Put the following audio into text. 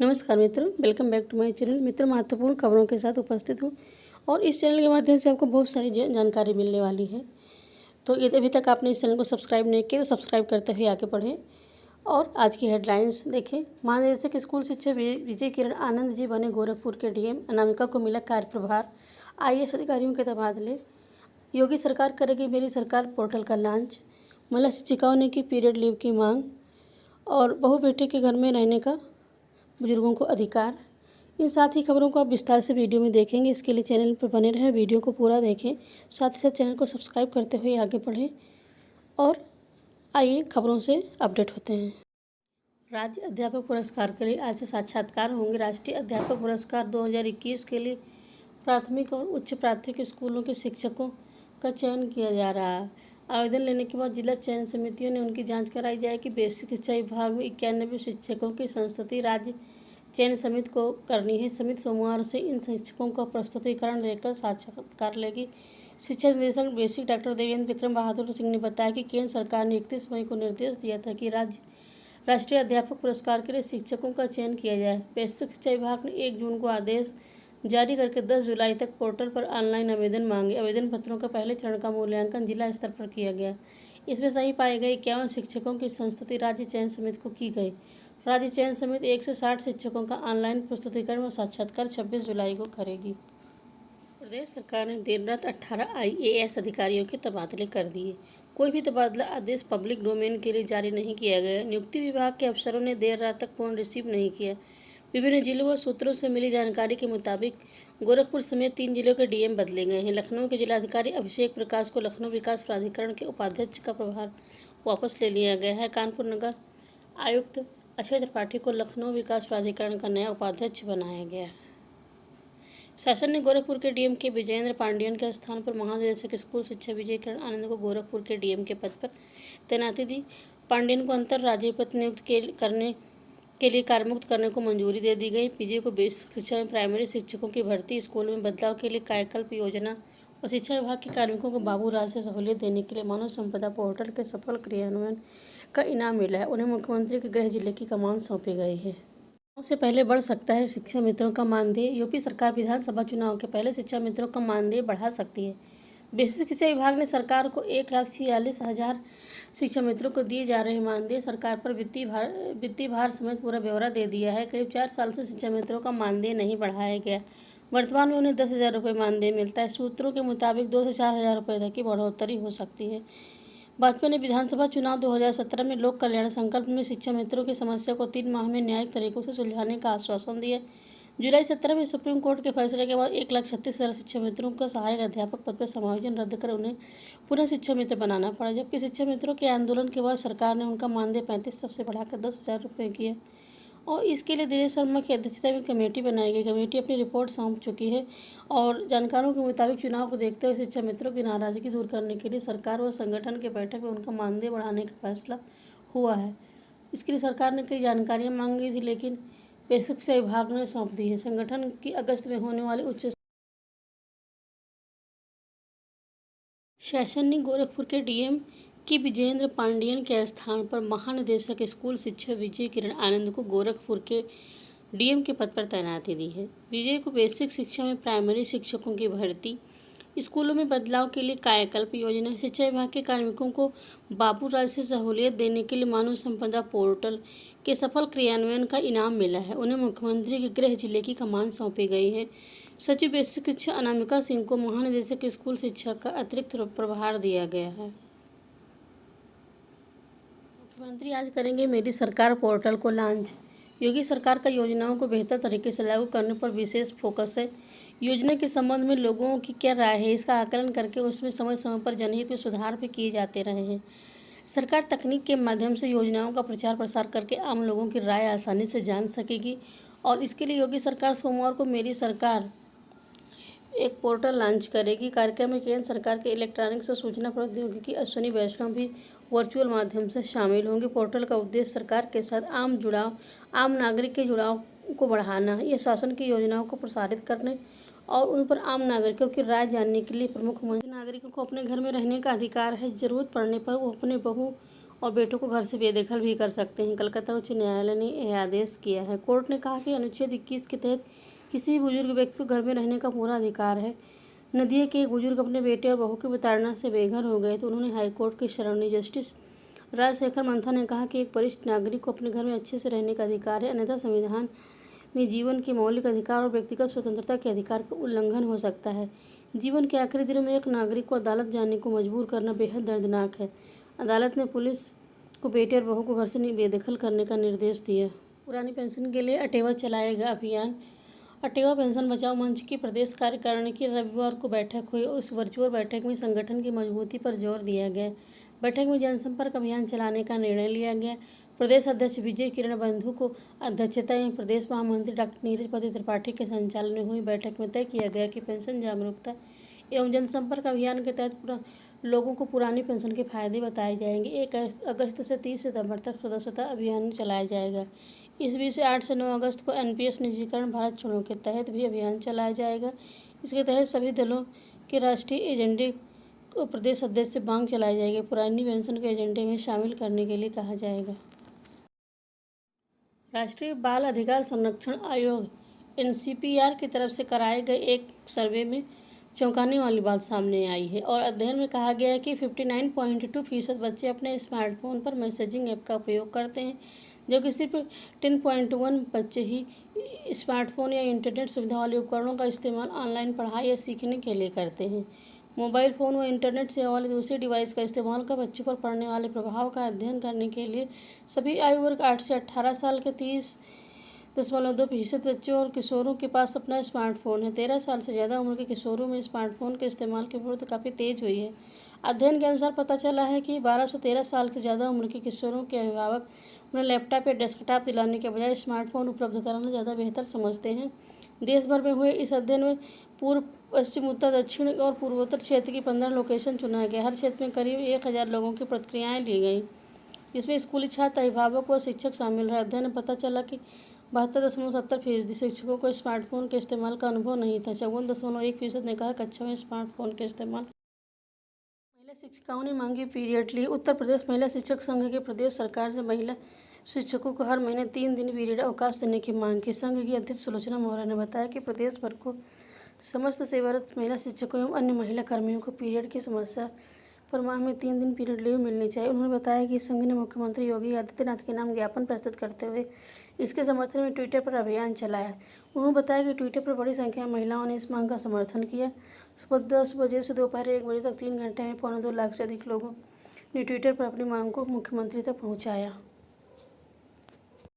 नमस्कार मित्रों, welcome back to my channel. मित्रों, महत्वपूर्ण खबरों के साथ उपस्थित हूँ और इस चैनल के माध्यम से आपको बहुत सारी जानकारी मिलने वाली है। तो यदि अभी तक आपने इस चैनल को सब्सक्राइब नहीं किया तो सब्सक्राइब करते हुए आगे बढ़ें। और आज की हेडलाइंस देखें। महानिदेशक स्कूल शिक्षा विजय किरण आनंद जी बने गोरखपुर के डीएम। अनामिका को मिला कार्यप्रभार। आईएएस अधिकारियों के तबादले। योगी सरकार करेगी मेरी सरकार पोर्टल का लॉन्च। महिला शिक्षिकाओं ने की पीरियड लीव की मांग। और बहू बेटे के घर में रहने का बुजुर्गों को अधिकार। इन साथ ही खबरों को आप विस्तार से वीडियो में देखेंगे। इसके लिए चैनल पर बने रहें, वीडियो को पूरा देखें, साथ ही साथ चैनल को सब्सक्राइब करते हुए आगे बढ़ें। और आइए खबरों से अपडेट होते हैं। राज्य अध्यापक पुरस्कार के लिए आज से साक्षात्कार होंगे। राष्ट्रीय अध्यापक पुरस्कार 2021 के लिए प्राथमिक और उच्च प्राथमिक स्कूलों के शिक्षकों का चयन किया जा रहा है। आवेदन लेने के बाद जिला चयन समितियों ने उनकी जांच कराई जाएगी। बेसिक शिक्षा विभाग में 91 शिक्षकों की संस्तुति राज्य चयन समिति को करनी है। समिति सोमवार से इन शिक्षकों का प्रस्तुतिकरण लेकर साक्षात्कार लेगी। शिक्षा निदेशक बेसिक डॉक्टर देवेंद्र विक्रम बहादुर सिंह ने बताया कि केंद्र सरकार ने 31 मई को निर्देश दिया था कि राष्ट्रीय अध्यापक पुरस्कार के लिए शिक्षकों का चयन किया जाए। बेसिक शिक्षा विभाग ने 1 जून को आदेश जारी करके 10 जुलाई तक पोर्टल पर ऑनलाइन आवेदन मांगे। आवेदन पत्रों का पहले चरण का मूल्यांकन जिला स्तर पर किया गया। इसमें सही पाए गए 51 शिक्षकों की संस्तुति राज्य चयन समिति को की गई। राज्य चयन समिति 160 शिक्षकों का ऑनलाइन प्रस्तुतिकरण व साक्षात्कार 26 जुलाई को करेगी। प्रदेश सरकार ने देर रात 18 आईएएस अधिकारियों के तबादले कर दिए। कोई भी तबादला आदेश पब्लिक डोमेन के लिए जारी नहीं किया गया। नियुक्ति विभाग के अफसरों ने देर रात तक फोन रिसीव नहीं किया। विभिन्न जिलों व सूत्रों से मिली जानकारी के मुताबिक गोरखपुर समेत 3 जिलों के डीएम बदले गए हैं। लखनऊ के जिलाधिकारी अभिषेक प्रकाश को लखनऊ विकास प्राधिकरण के उपाध्यक्ष का प्रभार वापस ले लिया गया है। कानपुर नगर आयुक्त अक्षय त्रिपाठी को लखनऊ विकास प्राधिकरण का नया उपाध्यक्ष बनाया गया है। शासन ने गोरखपुर के डीएम के विजयेंद्र पांडियन के स्थान पर महानिदेशक स्कूल शिक्षा विजय किरण आनंद को गोरखपुर के डीएम के पद पर तैनाती दी। पांडियन को अंतर राज्य प्रतिनियुक्त करने के लिए कार्यमुक्त करने को मंजूरी दे दी गई। पीजी को बेसिक शिक्षा में प्राइमरी शिक्षकों की भर्ती, स्कूल में बदलाव के लिए कायाकल्प योजना और शिक्षा विभाग के कार्मिकों को बाबू राज से सहूलियत देने के लिए मानव संपदा पोर्टल के सफल क्रियान्वयन का इनाम मिला है। उन्हें मुख्यमंत्री के गृह जिले की कमान सौंपी गई है। से पहले बढ़ सकता है शिक्षा मित्रों का मानदेय। यूपी सरकार विधानसभा चुनाव के पहले शिक्षा मित्रों का मानदेय बढ़ा सकती है। बेसिक शिक्षा विभाग ने सरकार को 1,46,000 शिक्षा मित्रों को दिए जा रहे मानदेय, सरकार पर वित्तीय भार समेत पूरा ब्यौरा दे दिया है। करीब 4 साल से शिक्षा मित्रों का मानदेय नहीं बढ़ाया गया। वर्तमान में उन्हें 10,000 रुपये मानदेय मिलता है। सूत्रों के मुताबिक 2 से 4,000 रुपये तक की बढ़ोतरी हो सकती है। भाजपा ने विधानसभा चुनाव 2017 में लोक कल्याण संकल्प में शिक्षा मित्रों की समस्या को 3 माह में न्यायिक तरीकों से सुलझाने का आश्वासन दिया। जुलाई 17 में सुप्रीम कोर्ट के फैसले के बाद 1,36,000 शिक्षा मित्रों को सहायक अध्यापक पद पर समायोजन रद्द कर उन्हें पुनः शिक्षा मित्र बनाना पड़ा। जबकि शिक्षा मित्रों के आंदोलन के बाद सरकार ने उनका मानदेय 3500 से बढ़ाकर 10,000 रुपये किया और इसके लिए दिनेश शर्मा की अध्यक्षता में कमेटी बनाई गई। कमेटी अपनी रिपोर्ट सौंप चुकी है और जानकारों के मुताबिक चुनाव को देखते हुए शिक्षा मित्रों की नाराजगी दूर करने के लिए सरकार व संगठन के बैठक में उनका मानदेय बढ़ाने का फैसला हुआ है। इसके लिए सरकार ने कई जानकारियां मांगी थी, लेकिन बेसिक शिक्षा विभाग ने सौंप दी है। संगठन की अगस्त में होने वाली उच्च शासन ने गोरखपुर के डीएम की विजयेंद्र पांडियन के स्थान पर महानिदेशक स्कूल शिक्षा विजय किरण आनंद को गोरखपुर के डीएम के पद पर तैनाती दी है। विजय को बेसिक शिक्षा में प्राइमरी शिक्षकों की भर्ती, स्कूलों में बदलाव के लिए कायाकल्प योजना, शिक्षा विभाग के कार्मिकों को बाबू राज से सहूलियत देने के लिए मानव संपदा पोर्टल के सफल क्रियान्वयन का इनाम मिला है। उन्हें मुख्यमंत्री के गृह जिले की कमान सौंपी गई है। सचिव बेसिक शिक्षा अनामिका सिंह को महानिदेशक स्कूल शिक्षा का अतिरिक्त प्रभार दिया गया है। मुख्यमंत्री आज करेंगे मेरी सरकार पोर्टल को लॉन्च। योगी सरकार का योजनाओं को बेहतर तरीके से लागू करने पर विशेष फोकस है। योजना के संबंध में लोगों की क्या राय है, इसका आकलन करके उसमें समय समय पर जनहित में सुधार भी किए जाते रहे हैं। सरकार तकनीक के माध्यम से योजनाओं का प्रचार प्रसार करके आम लोगों की राय आसानी से जान सकेगी और इसके लिए योगी सरकार सोमवार को मेरी सरकार एक पोर्टल लॉन्च करेगी। कार्यक्रम में केंद्र सरकार के इलेक्ट्रॉनिक्स और सूचना प्रौद्योगिकी अश्विनी वैष्णव भी वर्चुअल माध्यम से शामिल होंगे। पोर्टल का उद्देश्य सरकार के साथ आम नागरिक के जुड़ाव को बढ़ाना है। यह शासन की योजनाओं को प्रसारित करने और उन पर आम नागरिकों की राय जानने के लिए प्रमुख मंच। नागरिकों को अपने घर में रहने का अधिकार है। जरूरत पड़ने पर वो अपने बहू और बेटों को घर से बेदखल भी कर सकते हैं। कलकत्ता उच्च न्यायालय ने यह आदेश किया है। कोर्ट ने कहा कि अनुच्छेद 21 के तहत किसी भी बुजुर्ग व्यक्ति को घर में रहने का पूरा अधिकार है। नदिया के एक बुजुर्ग अपने बेटे और बहू की प्रताड़ना से बेघर हो गए तो उन्होंने हाईकोर्ट की शरण ली। जस्टिस राजशेखर मंथा ने कहा कि एक वरिष्ठ नागरिक को अपने घर में अच्छे से रहने का अधिकार है, अन्यथा संविधान में जीवन के मौलिक अधिकार और व्यक्तिगत स्वतंत्रता के अधिकार का उल्लंघन हो सकता है। जीवन के आखिरी दिनों में एक नागरिक को अदालत जाने को मजबूर करना बेहद दर्दनाक है। अदालत ने पुलिस को बेटे और बहू को घर से बेदखल करने का निर्देश दिया। पुरानी पेंशन के लिए अटेवा चलाएगा अभियान। अटेवा पेंशन बचाओ मंच की प्रदेश कार्यकारिणी की रविवार को बैठक हुई। उस वर्चुअल बैठक में संगठन की मजबूती पर जोर दिया गया। बैठक में जनसंपर्क अभियान चलाने का निर्णय लिया गया। प्रदेश अध्यक्ष विजय किरण बंधु को अध्यक्षता में प्रदेश महामंत्री डॉक्टर नीरज पति त्रिपाठी के संचालन में हुई बैठक में तय किया गया कि पेंशन जागरूकता एवं जनसंपर्क अभियान के तहत लोगों को पुरानी पेंशन के फायदे बताए जाएंगे। 1 अगस्त से 30 सितंबर तक सदस्यता अभियान चलाया जाएगा। इस बीच से 8 से 9 अगस्त को एनपीएस निजीकरण भारत छोड़ो के तहत भी अभियान चलाया जाएगा। इसके तहत सभी दलों के राष्ट्रीय एजेंडे को प्रदेश अध्यक्ष से मांग चलाई जाएगी। पुरानी पेंशन के एजेंडे में शामिल करने के लिए कहा जाएगा। राष्ट्रीय बाल अधिकार संरक्षण आयोग एनसीपीआर की तरफ से कराए गए एक सर्वे में चौंकाने वाली बात सामने आई है और अध्ययन में कहा गया है कि 59.2% बच्चे अपने स्मार्टफोन पर मैसेजिंग ऐप का उपयोग करते हैं, जो कि सिर्फ 10.1 बच्चे ही स्मार्टफोन या इंटरनेट सुविधा वाले उपकरणों का इस्तेमाल ऑनलाइन पढ़ाई या सीखने के लिए करते हैं। मोबाइल फ़ोन व इंटरनेट सेवा वाले दूसरे डिवाइस का इस्तेमाल कर बच्चों पर पड़ने वाले प्रभाव का अध्ययन करने के लिए सभी आयु वर्ग 8 से 18 साल के 30.2% बच्चों और किशोरों के पास अपना स्मार्टफोन है। 13 साल से ज़्यादा उम्र के किशोरों में स्मार्टफोन के इस्तेमाल की प्रवृत्ति काफ़ी तेज हुई है। अध्ययन के अनुसार पता चला है कि 12 से 13 साल के ज़्यादा उम्र के किशोरों के अभिभावक उन्हें लैपटॉप या डेस्कटॉप दिलाने के बजाय स्मार्टफोन उपलब्ध कराना ज़्यादा बेहतर समझते हैं। देश भर में हुए इस अध्ययन में पूर्व, पश्चिम, उत्तर, दक्षिण और पूर्वोत्तर क्षेत्र की 15 लोकेशन चुना गया। हर क्षेत्र में करीब 1000 लोगों की प्रतिक्रियाएं ली गई, जिसमें स्कूली छात्र, अभिभावक व शिक्षक शामिल रहे। अध्ययन में पता चला कि 72.70% शिक्षकों को स्मार्टफोन के इस्तेमाल का अनुभव नहीं था। 54.1% ने कहा कक्षा में स्मार्टफोन के इस्तेमाल। महिला शिक्षिकाओं ने मांगी पीरियड लीव। उत्तर प्रदेश महिला शिक्षक संघ के प्रदेश सरकार से महिला शिक्षकों को हर महीने 3 दिन पीरियड अवकाश देने की मांग की। संघ की अध्यक्ष सुलोचना मौर्य ने बताया कि प्रदेश भर को समस्त सेवारत महिला शिक्षकों एवं अन्य महिला कर्मियों को पीरियड की समस्या पर माह में 3 दिन पीरियड लीव मिलनी चाहिए। उन्होंने बताया कि संघ ने मुख्यमंत्री योगी आदित्यनाथ के नाम ज्ञापन प्रस्तुत करते हुए इसके समर्थन में ट्विटर पर अभियान चलाया। उन्होंने बताया कि ट्विटर पर बड़ी संख्या में महिलाओं ने इस मांग का समर्थन किया। सुबह 10 बजे से दोपहर 1 बजे तक 3 घंटे में 2.25 लाख से अधिक लोगों ने ट्विटर पर अपनी मांग को मुख्यमंत्री तक पहुँचाया।